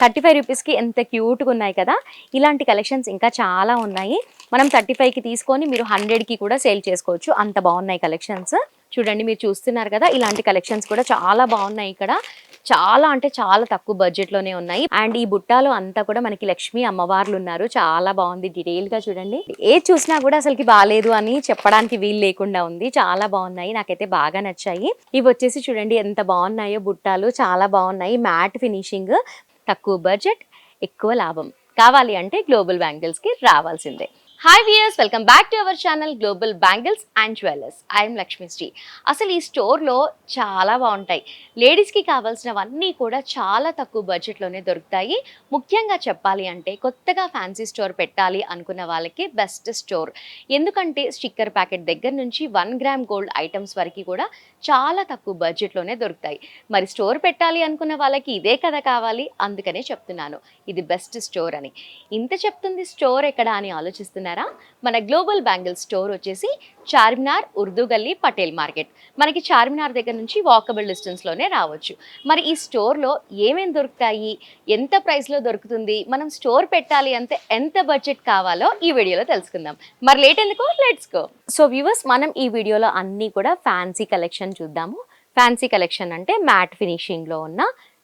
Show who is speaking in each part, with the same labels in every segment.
Speaker 1: 35 రూపీస్కి ఎంత క్యూట్గా ఉన్నాయి కదా. ఇలాంటి కలెక్షన్స్ ఇంకా చాలా ఉన్నాయి. మనం 35కి తీసుకొని మీరు 100కి కూడా సేల్ చేసుకోవచ్చు, అంత బాగున్నాయి కలెక్షన్స్. చూడండి మీరు చూస్తున్నారు కదా, ఇలాంటి కలెక్షన్స్ కూడా చాలా బాగున్నాయి ఇక్కడ. చాలా అంటే చాలా తక్కువ బడ్జెట్లోనే ఉన్నాయి. అండ్ ఈ బుట్టాలో అంతా కూడా మనకి లక్ష్మీ అమ్మవార్లు ఉన్నారు. చాలా బాగుంది, డీటెయిల్గా చూడండి. ఏ చూసినా కూడా అసలుకి బాగాలేదు అని చెప్పడానికి వీలు లేకుండా ఉంది. చాలా బాగున్నాయి, నాకైతే బాగా నచ్చాయి. ఇవి వచ్చేసి చూడండి ఎంత బాగున్నాయో బుట్టాలు, చాలా బాగున్నాయి. మ్యాట్ ఫినిషింగ్, తక్కువ బడ్జెట్ ఎక్కువ లాభం. కావాలి అంటే గ్లోబల్ బ్యాంగిల్స్కి రావాల్సిందే. Hi viewers, welcome back to our channel global bangles and jewellers. I'm Lakshmisri. అసలు ఈ స్టోర్లో చాలా బాగుంటాయి. లేడీస్కి కావాల్సినవన్నీ కూడా చాలా తక్కువ బడ్జెట్లోనే దొరుకుతాయి. ముఖ్యంగా చెప్పాలి అంటే కొత్తగా ఫ్యాన్సీ స్టోర్ పెట్టాలి అనుకున్న వాళ్ళకి బెస్ట్ స్టోర్. ఎందుకంటే స్టిక్కర్ ప్యాకెట్ దగ్గర నుంచి 1 గ్రామ్ గోల్డ్ ఐటమ్స్ వరకు కూడా చాలా తక్కువ బడ్జెట్లోనే దొరుకుతాయి. మరి స్టోర్ పెట్టాలి అనుకున్న వాళ్ళకి ఇదే కదా కావాలి, అందుకనే చెప్తున్నాను ఇది బెస్ట్ స్టోర్ అని. ఇంత చెప్తుంది స్టోర్ ఎక్కడ అని ఆలోచిస్తున్నారు. మన గ్లోబల్ బ్యాంగిల్ స్టోర్ వచ్చేసి చార్మినార్, ఉర్దూ గల్లీ, పటేల్ మార్కెట్. మనకి చార్మినార్ దగ్గర నుంచి వాకబుల్ డిస్టెన్స్లోనే రావచ్చు. మరి ఈ స్టోర్లో ఏమేమి దొరుకుతాయి, ఎంత ప్రైస్లో దొరుకుతుంది, మనం స్టోర్ పెట్టాలి అంటే ఎంత బడ్జెట్ కావాలో ఈ వీడియోలో తెలుసుకుందాం. మరి లేట్ ఎందుకు, లెట్స్ గో. సో వ్యూవర్స్, మనం ఈ వీడియోలో అన్నీ కూడా ఫ్యాన్సీ కలెక్షన్ చూద్దాము. ఫ్యాన్సీ కలెక్షన్ అంటే మ్యాట్ ఫినిషింగ్లో ఉన్న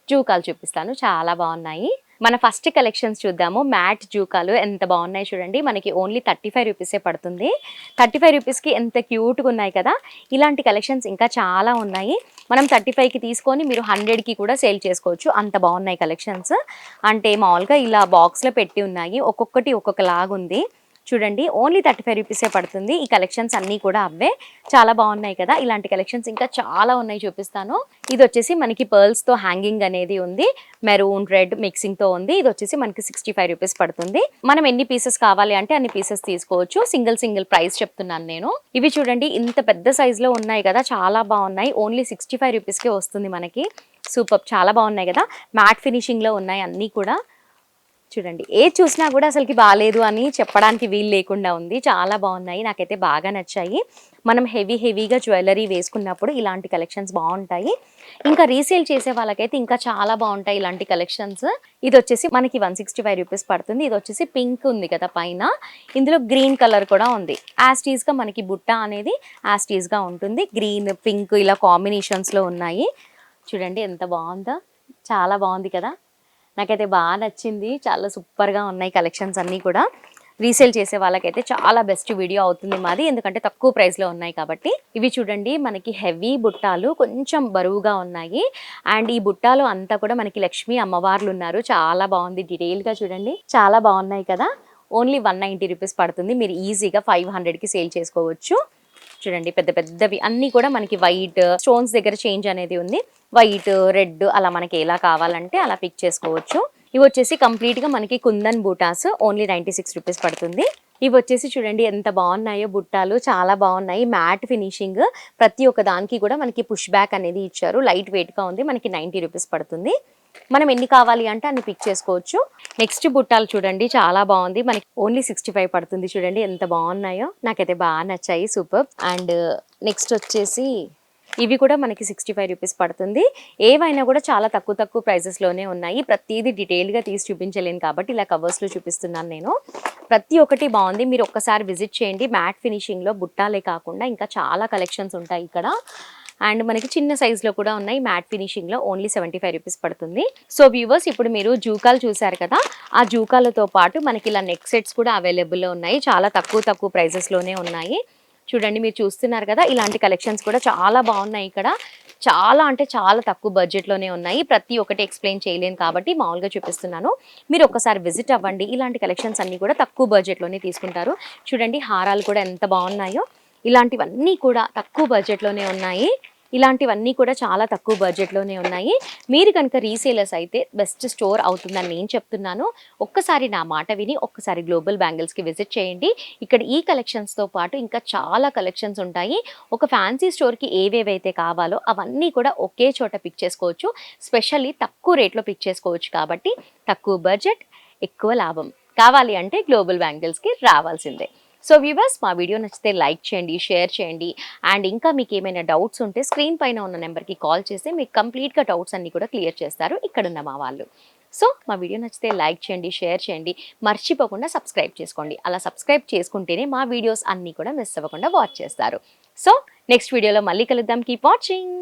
Speaker 1: జూకాలు చూపిస్తాను, చాలా బాగున్నాయి. మన ఫస్ట్ కలెక్షన్స్ చూద్దాము. మ్యాట్ జూకాలు ఎంత బాగున్నాయి చూడండి. మనకి ఓన్లీ 35 రూపీసే పడుతుంది. 35 రూపీస్కి ఎంత క్యూట్గా ఉన్నాయి కదా. ఇలాంటి కలెక్షన్స్ ఇంకా చాలా ఉన్నాయి. మనం 35కి తీసుకొని మీరు 100కి కూడా సేల్ చేసుకోవచ్చు, అంత బాగున్నాయి కలెక్షన్స్. అంటే మామూలుగా ఇలా బాక్స్లో పెట్టి ఉన్నాయి, ఒక్కొక్కటి ఒక్కొక్కలాగా ఉంది. చూడండి ఓన్లీ 35 రూపీసే పడుతుంది. ఈ కలెక్షన్స్ అన్నీ కూడా అవే, చాలా బాగున్నాయి కదా. ఇలాంటి కలెక్షన్స్ ఇంకా చాలా ఉన్నాయి, చూపిస్తాను. ఇది వచ్చేసి మనకి పర్ల్స్తో హ్యాంగింగ్ అనేది ఉంది, మెరూన్ రెడ్ మిక్సింగ్తో ఉంది. ఇది వచ్చేసి మనకి 65 రూపీస్ పడుతుంది. మనం ఎన్ని పీసెస్ కావాలి అంటే అన్ని పీసెస్ తీసుకోవచ్చు. సింగిల్ ప్రైస్ చెప్తున్నాను నేను. ఇవి చూడండి ఇంత పెద్ద సైజులో ఉన్నాయి కదా, చాలా బాగున్నాయి. ఓన్లీ 65 రూపీస్కే వస్తుంది మనకి. సూపర్, చాలా బాగున్నాయి కదా. మ్యాట్ ఫినిషింగ్లో ఉన్నాయి అన్నీ కూడా. చూడండి ఏ చూసినా కూడా అసలుకి బాగాలేదు అని చెప్పడానికి వీలు లేకుండా ఉంది. చాలా బాగున్నాయి, నాకైతే బాగా నచ్చాయి. మనం హెవీగా జ్యువెలరీ వేసుకున్నప్పుడు ఇలాంటి కలెక్షన్స్ బాగుంటాయి. ఇంకా రీసేల్ చేసే వాళ్ళకైతే ఇంకా చాలా బాగుంటాయి ఇలాంటి కలెక్షన్స్. ఇది వచ్చేసి మనకి 165 రూపీస్ పడుతుంది. ఇది వచ్చేసి పింక్ ఉంది కదా పైన, ఇందులో గ్రీన్ కలర్ కూడా ఉంది. యాస్టీస్గా మనకి బుట్ట అనేది యాస్టీస్గా ఉంటుంది. గ్రీన్ పింక్ ఇలా కాంబినేషన్స్లో ఉన్నాయి. చూడండి ఎంత బాగుందో, చాలా బాగుంది కదా. నాకైతే బాగా నచ్చింది, చాలా సూపర్గా ఉన్నాయి కలెక్షన్స్ అన్నీ కూడా. రీసేల్ చేసే వాళ్ళకైతే చాలా బెస్ట్ వీడియో అవుతుంది మాది, ఎందుకంటే తక్కువ ప్రైస్లో ఉన్నాయి కాబట్టి. ఇవి చూడండి మనకి హెవీ బుట్టాలు, కొంచెం బరువుగా ఉన్నాయి. అండ్ ఈ బుట్టాలు అంతా కూడా మనకి లక్ష్మీ అమ్మవార్లు ఉన్నారు. చాలా బాగుంది, డీటెయిల్గా చూడండి, చాలా బాగున్నాయి కదా. ఓన్లీ 190 రూపీస్ పడుతుంది. మీరు ఈజీగా 500కి సేల్ చేసుకోవచ్చు. చూడండి పెద్ద పెద్దవి అన్నీ కూడా మనకి వైట్ స్టోన్స్ దగ్గర చేంజ్ అనేది ఉంది. వైట్ రెడ్ అలా మనకి ఎలా కావాలంటే అలా పిక్ చేసుకోవచ్చు. ఇవి వచ్చేసి కంప్లీట్గా మనకి కుందన్ బూటాస్, ఓన్లీ 96 రూపీస్ పడుతుంది. ఇవి వచ్చేసి చూడండి ఎంత బాగున్నాయో బుట్టాలు, చాలా బాగున్నాయి. మ్యాట్ ఫినిషింగ్, ప్రతి ఒక్క దానికి కూడా మనకి పుష్ బ్యాక్ అనేది ఇచ్చారు. లైట్ వెయిట్గా ఉంది, మనకి 90 రూపీస్ పడుతుంది. మనం ఎన్ని కావాలి అంటే అన్ని పిక్ చేసుకోవచ్చు. నెక్స్ట్ బుట్టాలు చూడండి, చాలా బాగుంది. మనకి ఓన్లీ 65 పడుతుంది. చూడండి ఎంత బాగున్నాయో, నాకైతే బాగా నచ్చాయి, సూపర్. అండ్ నెక్స్ట్ వచ్చేసి ఇవి కూడా మనకి 65 రూపీస్ పడుతుంది. ఏవైనా కూడా చాలా తక్కువ ప్రైజెస్లోనే ఉన్నాయి. ప్రతిదీ డీటెయిల్గా తీసి చూపించలేను కాబట్టి ఇలా కవర్స్లో చూపిస్తున్నాను నేను. ప్రతి ఒక్కటి బాగుంది, మీరు ఒక్కసారి విజిట్ చేయండి. మ్యాట్ ఫినిషింగ్లో బుట్టాలే కాకుండా ఇంకా చాలా కలెక్షన్స్ ఉంటాయి ఇక్కడ. అండ్ మనకి చిన్న సైజులో కూడా ఉన్నాయి. మ్యాట్ ఫినిషింగ్లో ఓన్లీ 75 రూపీస్ పడుతుంది. సో వ్యూవర్స్, ఇప్పుడు మీరు జూకాలు చూసారు కదా, ఆ జూకాలతో పాటు మనకి ఇలా నెక్ సెట్స్ కూడా అవైలబుల్లో ఉన్నాయి. చాలా తక్కువ ప్రైజెస్లోనే ఉన్నాయి. చూడండి మీరు చూస్తున్నారు కదా, ఇలాంటి కలెక్షన్స్ కూడా చాలా బాగున్నాయి ఇక్కడ. చాలా అంటే చాలా తక్కువ బడ్జెట్లోనే ఉన్నాయి. ప్రతి ఒక్కటి ఎక్స్ప్లెయిన్ చేయలేను కాబట్టి మామూలుగా చూపిస్తున్నాను. మీరు ఒక్కసారి విజిట్ అవ్వండి. ఇలాంటి కలెక్షన్స్ అన్నీ కూడా తక్కువ బడ్జెట్లోనే తీసుకుంటారు. చూడండి హారాలు కూడా ఎంత బాగున్నాయో. ఇలాంటివన్నీ కూడా తక్కువ బడ్జెట్లోనే ఉన్నాయి. ఇలాంటివన్నీ కూడా చాలా తక్కువ బడ్జెట్లోనే ఉన్నాయి. మీరు కనుక రీసేలర్స్ అయితే బెస్ట్ స్టోర్ అవుతుందని నేను చెప్తున్నాను. ఒక్కసారి నా మాట విని ఒక్కసారి గ్లోబల్ బ్యాంగిల్స్కి విజిట్ చేయండి. ఇక్కడ ఈ కలెక్షన్స్తో పాటు ఇంకా చాలా కలెక్షన్స్ ఉంటాయి. ఒక ఫ్యాన్సీ స్టోర్కి ఏవేవైతే కావాలో అవన్నీ కూడా ఒకే చోట పిక్ చేసుకోవచ్చు. స్పెషల్లీ తక్కువ రేట్లో పిక్ చేసుకోవచ్చు కాబట్టి తక్కువ బడ్జెట్ ఎక్కువ లాభం. కావాలి అంటే గ్లోబల్ బ్యాంగిల్స్కి రావాల్సిందే. సో వ్యూవర్స్, మా వీడియో నచ్చితే లైక్ చేయండి, షేర్ చేయండి. అండ్ ఇంకా మీకు ఏమైనా డౌట్స్ ఉంటే స్క్రీన్ పైన ఉన్న నెంబర్కి కాల్ చేసి మీకు కంప్లీట్గా డౌట్స్ అన్నీ కూడా క్లియర్ చేస్తారు ఇక్కడున్న మా వాళ్ళు. సో మా వీడియో నచ్చితే లైక్ చేయండి, షేర్ చేయండి, మర్చిపోకుండా సబ్స్క్రైబ్ చేసుకోండి. అలా సబ్స్క్రైబ్ చేసుకుంటేనే మా వీడియోస్ అన్నీ కూడా మిస్ అవ్వకుండా వాచ్ చేస్తారు. సో నెక్స్ట్ వీడియోలో మళ్ళీ కలుద్దాం. Keep watching.